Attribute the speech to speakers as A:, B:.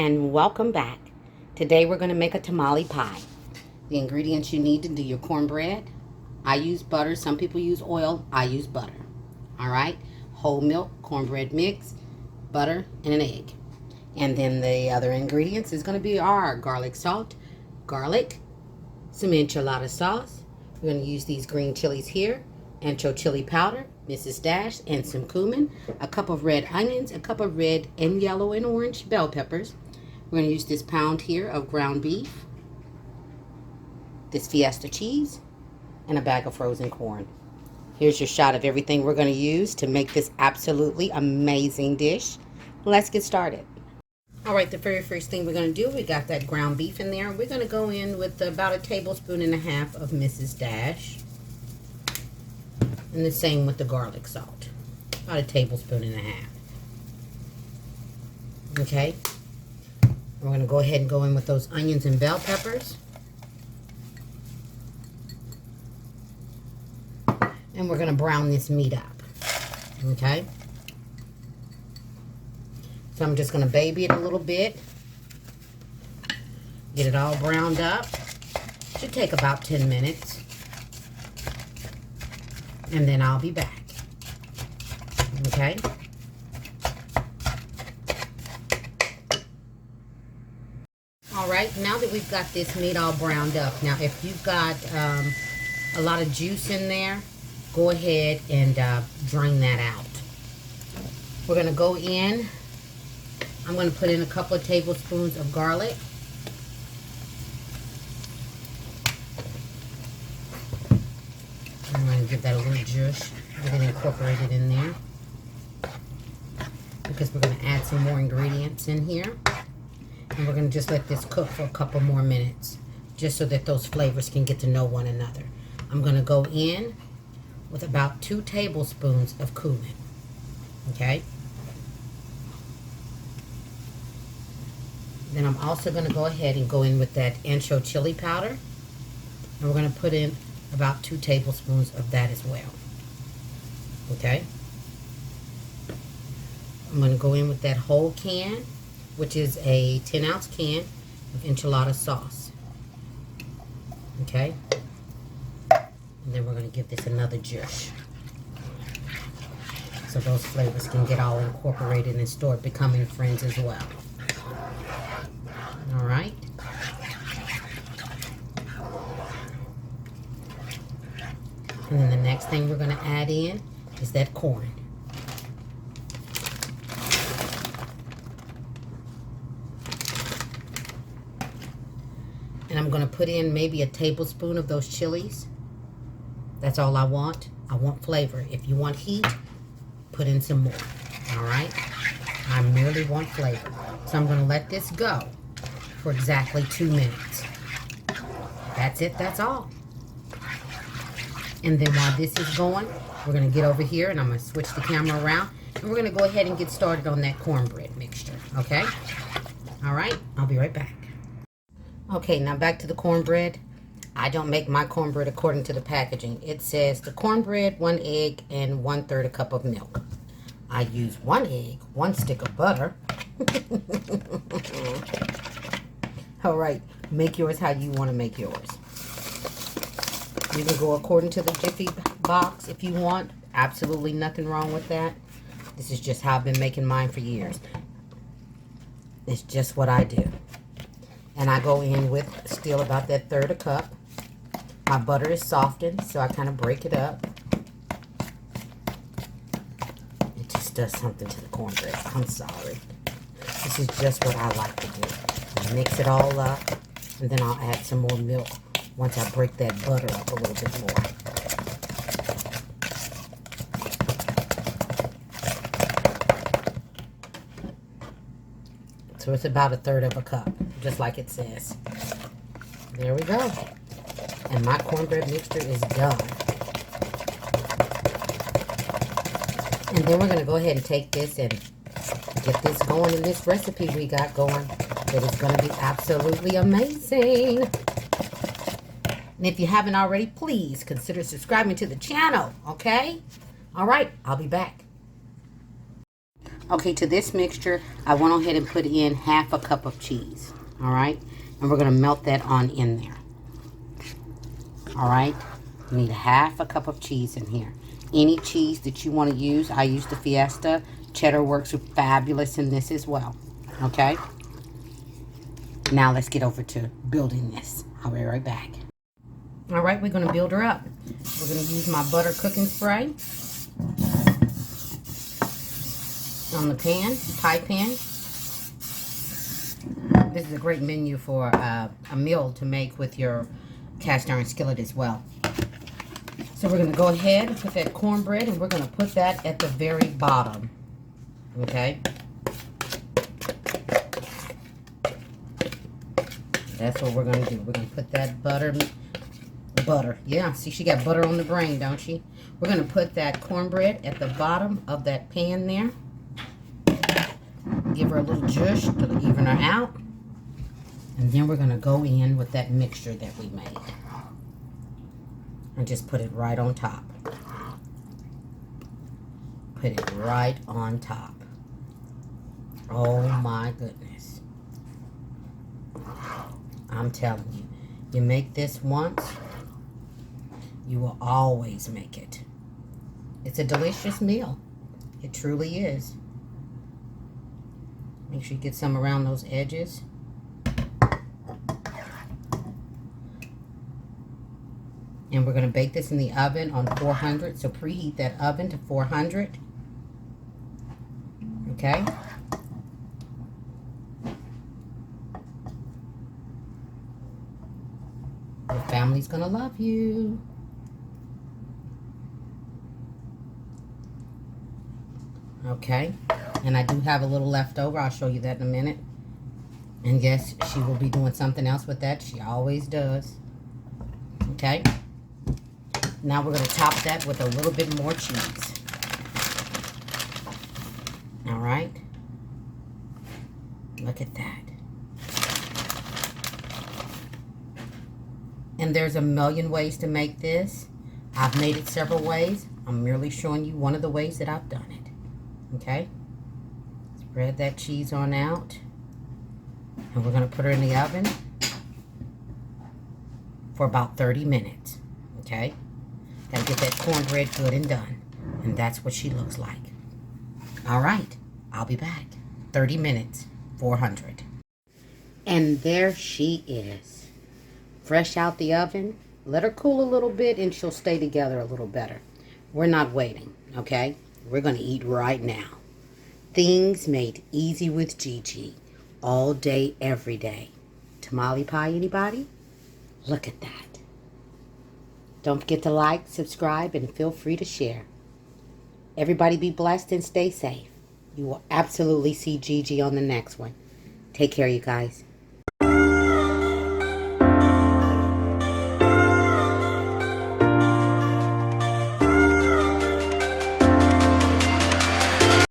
A: and welcome back. Today we're going to make a tamale pie. The ingredients you need to do your cornbread. I use butter. Some people use oil. I use butter. Alright? Whole milk, cornbread mix, butter, and an egg. And then the other ingredients is going to be our garlic salt, garlic, some enchilada sauce. We're going to use these green chilies here, ancho chili powder, Mrs. Dash, and some cumin, a cup of red onions, a cup of red and yellow and orange bell peppers. We're going to use this pound here of ground beef, this Fiesta cheese, and a bag of frozen corn. Here's your shot of everything we're going to use to make this absolutely amazing dish. Let's get started. All right, the very first thing we're going to do, we got that ground beef in there. We're going to go in with about 1.5 tablespoons of Mrs. Dash. And the same with the garlic salt. About 1.5 tablespoons. Okay. We're going to go ahead and go in with those onions and bell peppers. And we're going to brown this meat up. Okay. So I'm just going to baby it a little bit. Get it all browned up. Should take about 10 minutes. And then I'll be back. Okay. All right, now that we've got this meat all browned up, now if you've got a lot of juice in there, go ahead and drain that out. We're going to go in. I'm going to put in a couple of tablespoons of garlic. I'm going to give that a little zhuzh. Get it incorporated in there. Because we're going to add some more ingredients in here. And we're going to just let this cook for a couple more minutes. Just so that those flavors can get to know one another. I'm going to go in with about 2 tablespoons of cumin. Okay. Then I'm also going to go ahead and go in with that ancho chili powder. And we're going to put in about 2 tablespoons of that as well. Okay. I'm going to go in with that whole can, which is a 10-ounce can of enchilada sauce. Okay. And then we're going to give this another zhuzh. So those flavors can get all incorporated and start becoming friends as well. All right. And then the next thing we're going to add in is that corn. And I'm going to put in maybe 1 tablespoon of those chilies. That's all I want. I want flavor. If you want heat, put in some more. All right? I merely want flavor. So I'm going to let this go for exactly 2 minutes. That's it. That's all. And then while this is going, we're going to get over here and I'm going to switch the camera around. And we're going to go ahead and get started on that cornbread mixture. Okay? All right. I'll be right back. Okay, now back to the cornbread. I don't make my cornbread according to the packaging. It says the cornbread, 1 egg, and 1/3 a cup of milk. I use 1 egg, 1 stick of butter. All right, make yours how you want to make yours. You can go according to the Jiffy box if you want. Absolutely nothing wrong with that. This is just how I've been making mine for years. It's just what I do. And I go in with still about that 1/3 cup. My butter is softened, so I kind of break it up. It just does something to the cornbread. I'm sorry. This is just what I like to do. I mix it all up, and then I'll add some more milk once I break that butter up a little bit more. So it's about 1/3 cup, just like it says. There we go. And my cornbread mixture is done. And then we're going to go ahead and take this and get this going in this recipe we got going. It is going to be absolutely amazing. And if you haven't already, please consider subscribing to the channel, okay? All right, I'll be back. Okay, to this mixture, I went ahead and put in half a cup of cheese. All right, and we're going to melt that on in there. All right, you need half a cup of cheese in here. Any cheese that you want to use, I use the Fiesta. Cheddar works fabulous in this as well. Okay, now let's get over to building this. I'll be right back. All right, we're going to build her up. We're going to use my butter cooking spray on the pan, pie pan. This is a great menu for a meal to make with your cast iron skillet as well. So we're going to go ahead and put that cornbread, and we're going to put that at the very bottom. Okay? That's what we're going to do. We're going to put that butter. Yeah, see, she got butter on the brain, don't she? We're going to put that cornbread at the bottom of that pan there. Give her a little zhuzh to even her out. And then we're going to go in with that mixture that we made. And just put it right on top. Put it right on top. Oh my goodness. I'm telling you, you make this once, you will always make it. It's a delicious meal. It truly is. Make sure you get some around those edges. And we're going to bake this in the oven on 400. So preheat that oven to 400. Okay. Your family's going to love you. Okay. And I do have a little left over. I'll show you that in a minute. And yes, she will be doing something else with that. She always does. Okay. Now we're going to top that with a little bit more cheese. All right. Look at that. And there's a million ways to make this. I've made it several ways. I'm merely showing you one of the ways that I've done it. Okay. Spread that cheese on out. And we're going to put her in the oven for about 30 minutes. Okay. Gotta get that cornbread good and done. And that's what she looks like. All right. I'll be back. 30 minutes, 400. And there she is. Fresh out the oven. Let her cool a little bit and she'll stay together a little better. We're not waiting, okay? We're going to eat right now. Things made easy with Gigi. All day, every day. Tamale pie, anybody? Look at that. Don't forget to like, subscribe, and feel free to share. Everybody be blessed and stay safe. You will absolutely see Gigi on the next one. Take care, you guys.